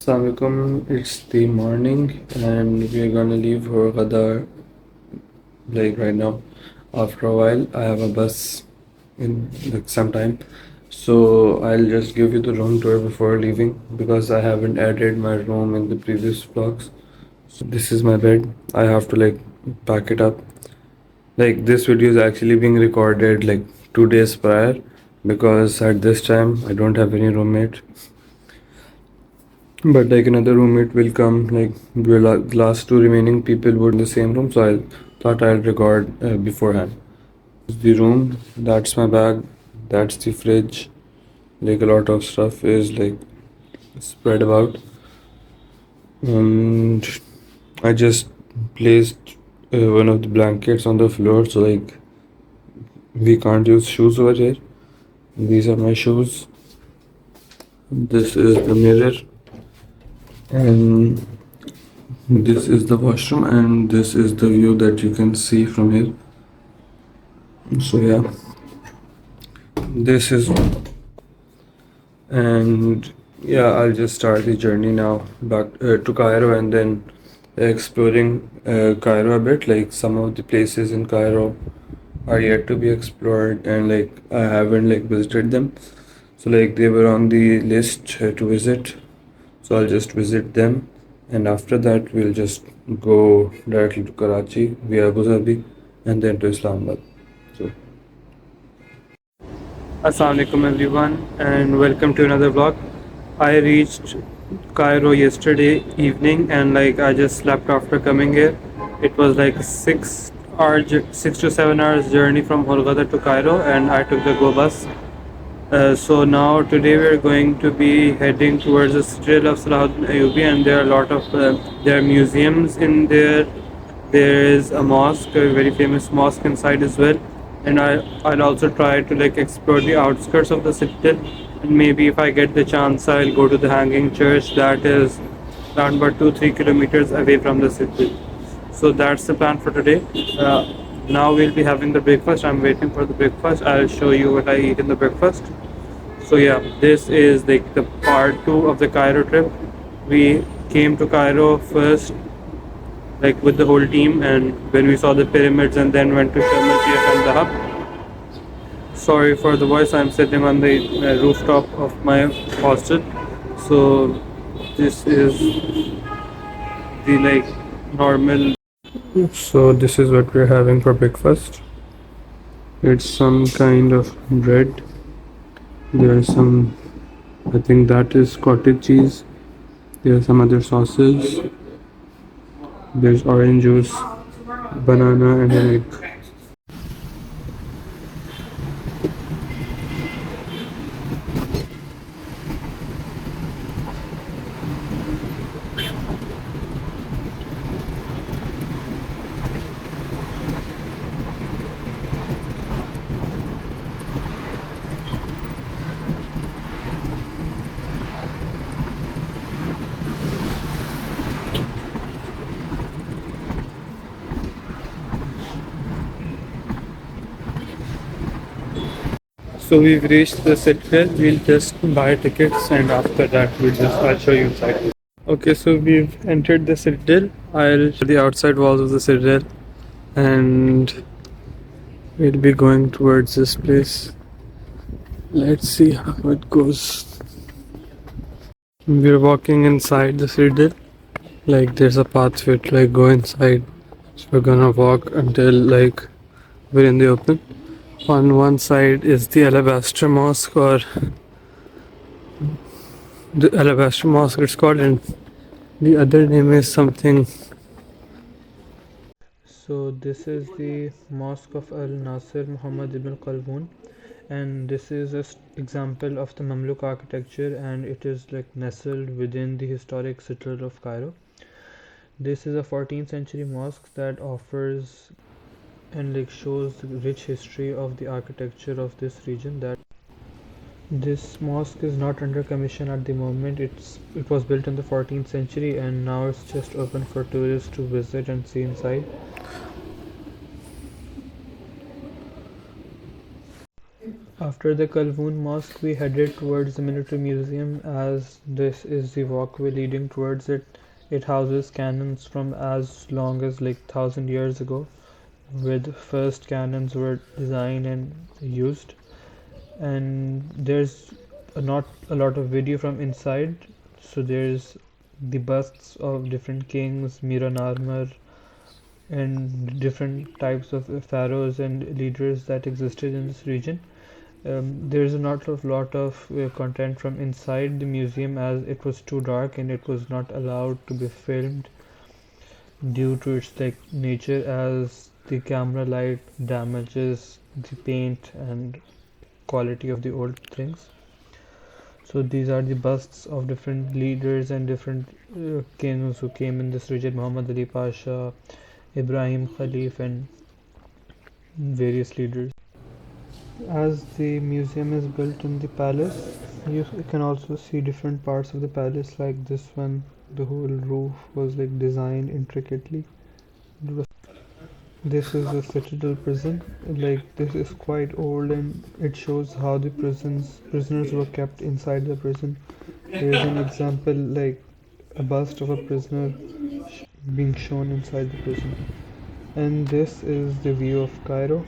Assalamualaikum, it's the morning and we are gonna leave Hurghada like right now. After a while, I have a bus in like some time, so I'll just give you the room tour before leaving because I haven't added my room in the previous vlogs. So this is my bed. I have to like pack it up. Like this video is actually being recorded like 2 days prior because at this time I don't have any roommate. But like another roommate will come, like the last two remaining people would in the same room, so I thought I'll record beforehand. This is the room, that's my bag, that's the fridge. Like a lot of stuff is like spread about. And I just placed one of the blankets on the floor, so like we can't use shoes over here. These are my shoes. This is the mirror. And this is the washroom and this is the view that you can see from here. So yeah, this is, and yeah, I'll just start the journey now back to Cairo and then exploring Cairo a bit. Like some of the places in Cairo are yet to be explored and like I haven't like visited them. So like they were on the list to visit. So I'll just visit them and after that we'll just go directly to Karachi via Abu Dhabi and then to Islamabad. So Assalamualaikum everyone and welcome to another vlog. I reached Cairo yesterday evening and like I just slept after coming here. It was like 6 to 7 hours journey from Hurghada to Cairo and I took the go bus. So now today we are going to be heading towards the Citadel of Salahuddin Ayyubi and there are a lot of there are museums in there. There is a mosque, a very famous mosque inside as well. And I'll also try to like explore the outskirts of the Citadel and maybe if I get the chance I'll go to the Hanging Church that is around about 2-3 kilometers away from the Citadel. So that's the plan for today. Now we'll be having the breakfast. I'm waiting for the breakfast. I'll show you what I eat in the breakfast. So yeah, this is like the part 2 of the Cairo trip. We came to Cairo first like with the whole team and when we saw the pyramids and then went to Sharm el-Sheikh and the hub. Sorry for the voice, I'm sitting on the rooftop of my hostel. So this is the like normal. So this is what we're having for breakfast. It's some kind of bread. There's some, I think that is cottage cheese. There are some other sauces. There's orange juice, banana and an egg. So we've reached the Citadel. We'll just buy tickets and after that I'll show you inside. Okay, so we've entered the Citadel. I'll show the outside walls of the Citadel and we'll be going towards this place. Let's see how it goes. We're walking inside the Citadel. Like there's a pathway to like go inside. So we're gonna walk until like we're in the open. On one side is the Alabaster Mosque or the Alabaster Mosque it's called and the other name is something. So this is the Mosque of Al Nasir Muhammad ibn Qalboon and this is an example of the Mamluk architecture and it is like nestled within the historic Citadel of Cairo. This is a 14th century mosque that offers and like shows the rich history of the architecture of this region. That this mosque is not under commission at the moment. It was built in the 14th century and now it's just open for tourists to visit and see inside. After the Kalvoon Mosque, we headed towards the Military Museum as this is the walkway leading towards it. It houses cannons from as long as like 1,000 years ago, where the first cannons were designed and used. And there's not a lot of video from inside, so there's the busts of different kings, Miran armor, and different types of pharaohs and leaders that existed in this region. There's a lot of content from inside the museum as it was too dark and it was not allowed to be filmed due to its like nature as the camera light damages the paint and quality of the old things. So these are the busts of different leaders and different kings who came in this region: Muhammad Ali Pasha, Ibrahim Khalif, and various leaders. As the museum is built in the palace, you can also see different parts of the palace, like this one. The whole roof was like designed intricately. This is a Citadel prison. Like this is quite old, and it shows how the prisoners were kept inside the prison. There is an example like a bust of a prisoner being shown inside the prison. And this is the view of Cairo.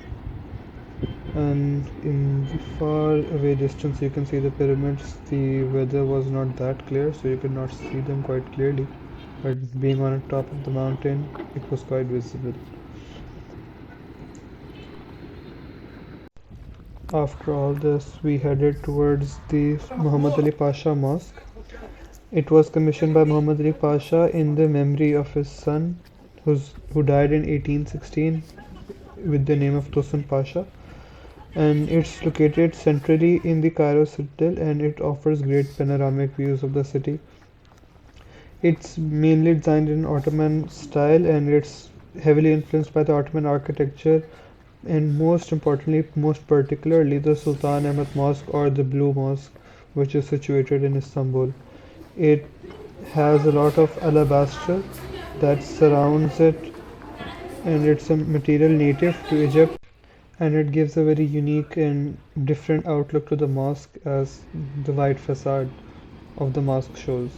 And in the far away distance, you can see the pyramids. The weather was not that clear, so you could not see them quite clearly. But being on the top of the mountain, it was quite visible. After all this, we headed towards the Muhammad Ali Pasha Mosque. It was commissioned by Muhammad Ali Pasha in the memory of his son, who died in 1816 with the name of Tosun Pasha. And it's located centrally in the Cairo Citadel and it offers great panoramic views of the city. It's mainly designed in Ottoman style and it's heavily influenced by the Ottoman architecture and most importantly, most particularly the Sultan Ahmed Mosque or the Blue Mosque, which is situated in Istanbul. It has a lot of alabaster that surrounds it and it's a material native to Egypt and it gives a very unique and different outlook to the mosque as the white facade of the mosque shows.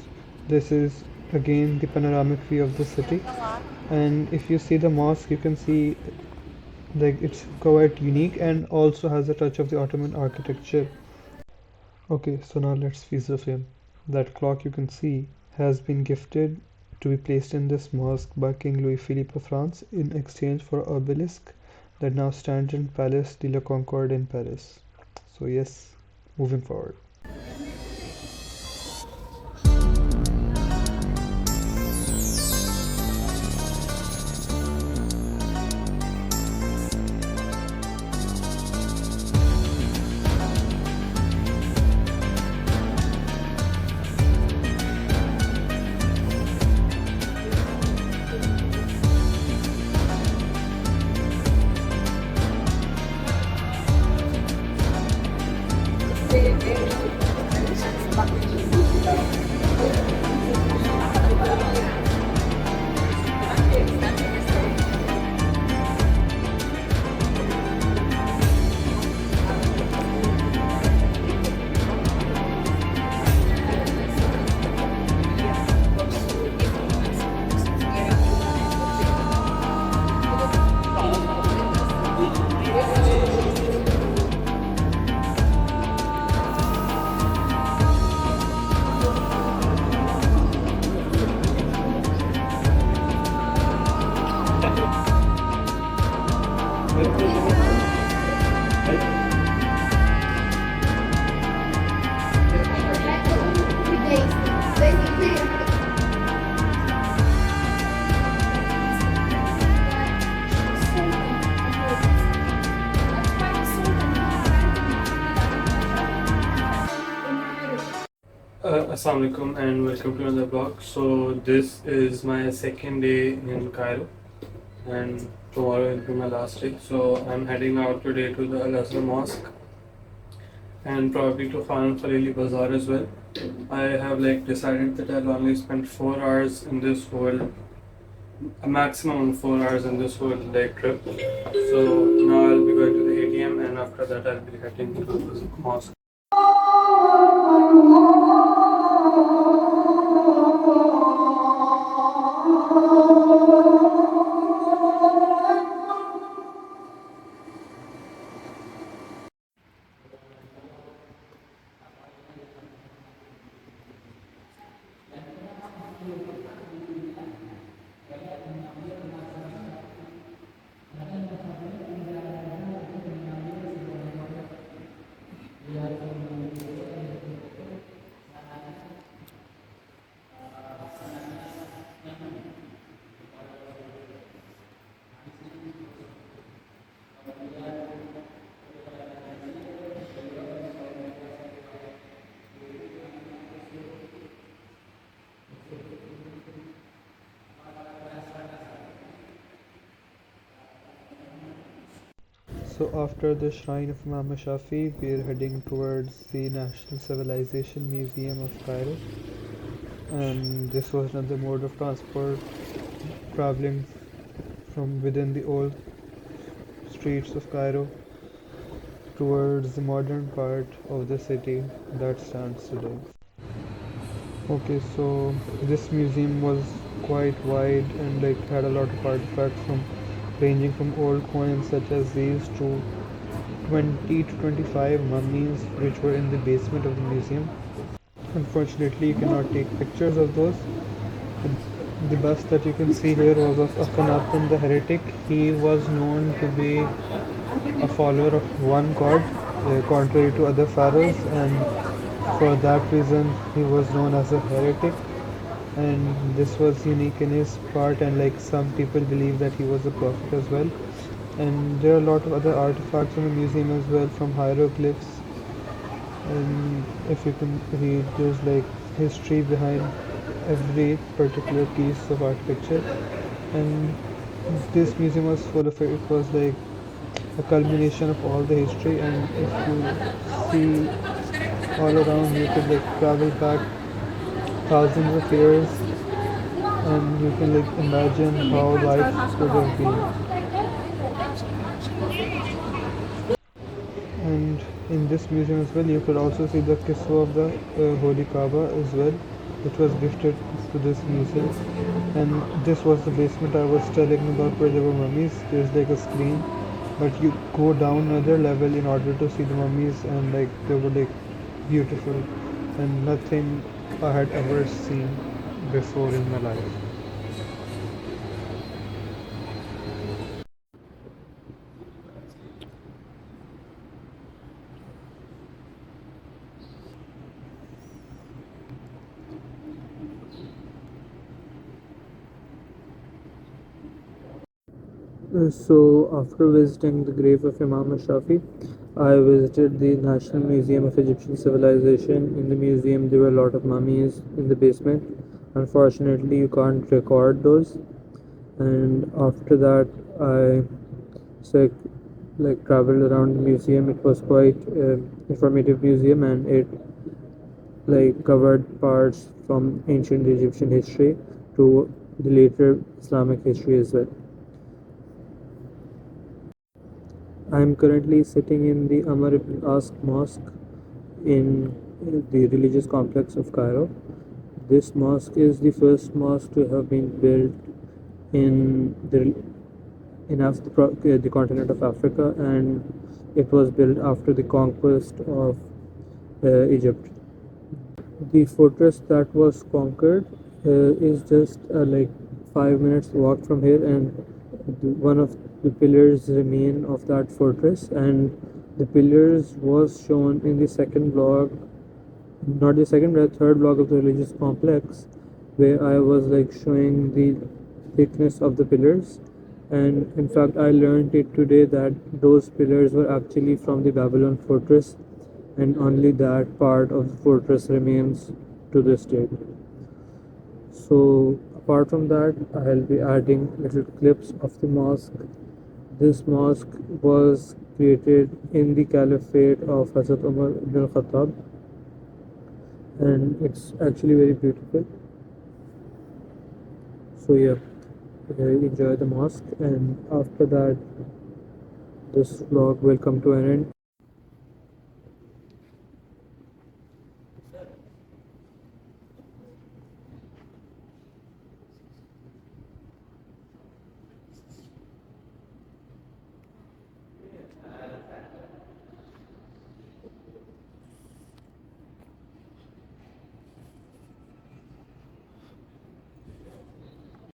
This is again the panoramic view of the city, and if you see the mosque, you can see like it's quite unique and also has a touch of the Ottoman architecture. Okay, so now let's freeze the frame. That clock you can see has been gifted to be placed in this mosque by King Louis Philippe of France in exchange for an obelisk that now stands in Palais de la Concorde in Paris. So yes, moving forward. Assalamu alaikum and welcome to another vlog. So this is my second day in Cairo and tomorrow will be my last day. So I'm heading out today to the Al Azhar Mosque and probably to Khan Khalili Bazaar as well. I have like decided that I'll only spend 4 hours in this whole, a maximum of 4 hours in this whole like trip. So now I'll be going to the ATM and after that I'll be heading to the mosque. So after the shrine of Imam Shafi, we are heading towards the National Civilization Museum of Cairo. And this was another mode of transport, traveling from within the old streets of Cairo towards the modern part of the city that stands today. Okay, so this museum was quite wide and like had a lot of artifacts from ranging from old coins such as these to 20 to 25 mummies which were in the basement of the museum. Unfortunately, you cannot take pictures of those. The bust that you can see here was of Akhenaten the heretic. He was known to be a follower of one god, contrary to other pharaohs, and for that reason he was known as a heretic. And this was unique in his part, and like some people believe that he was a prophet as well. And there are a lot of other artifacts in the museum as well, from hieroglyphs, and if you can read, there's like history behind every particular piece of architecture. And this museum was full of it. It was like a culmination of all the history, and if you see all around, you could like travel back thousands of years, and you can like imagine how life could have been. And in this museum as well, you could also see the kiswa of the Holy Kaaba as well, which was gifted to this museum. And this was the basement I was telling about, where there were mummies. There's like a screen, but you go down another level in order to see the mummies, and like they were like beautiful and nothing I had ever seen before in my life. So, after visiting the grave of Imam Shafi, I visited the National Museum of Egyptian Civilization. In the museum, there were a lot of mummies in the basement. Unfortunately, you can't record those. And after that, I so like traveled around the museum. It was quite informative museum, and it like covered parts from ancient Egyptian history to the later Islamic history as well. I am currently sitting in the Amr ibn As Mosque in the religious complex of Cairo. This mosque is the first mosque to have been built in the continent of Africa, and it was built after the conquest of Egypt. The fortress that was conquered is just like 5 minutes walk from here, and one of the pillars remain of that fortress, and the pillars was shown in the second block, not the second but the third block of the religious complex, where I was like showing the thickness of the pillars. And in fact, I learned it today that those pillars were actually from the Babylon fortress, and only that part of the fortress remains to this date. So apart from that, I'll be adding little clips of the mosque. This mosque was created in the caliphate of Hazrat Umar ibn al-Khattab, and it's actually very beautiful. So yeah, enjoy the mosque, and after that this vlog will come to an end.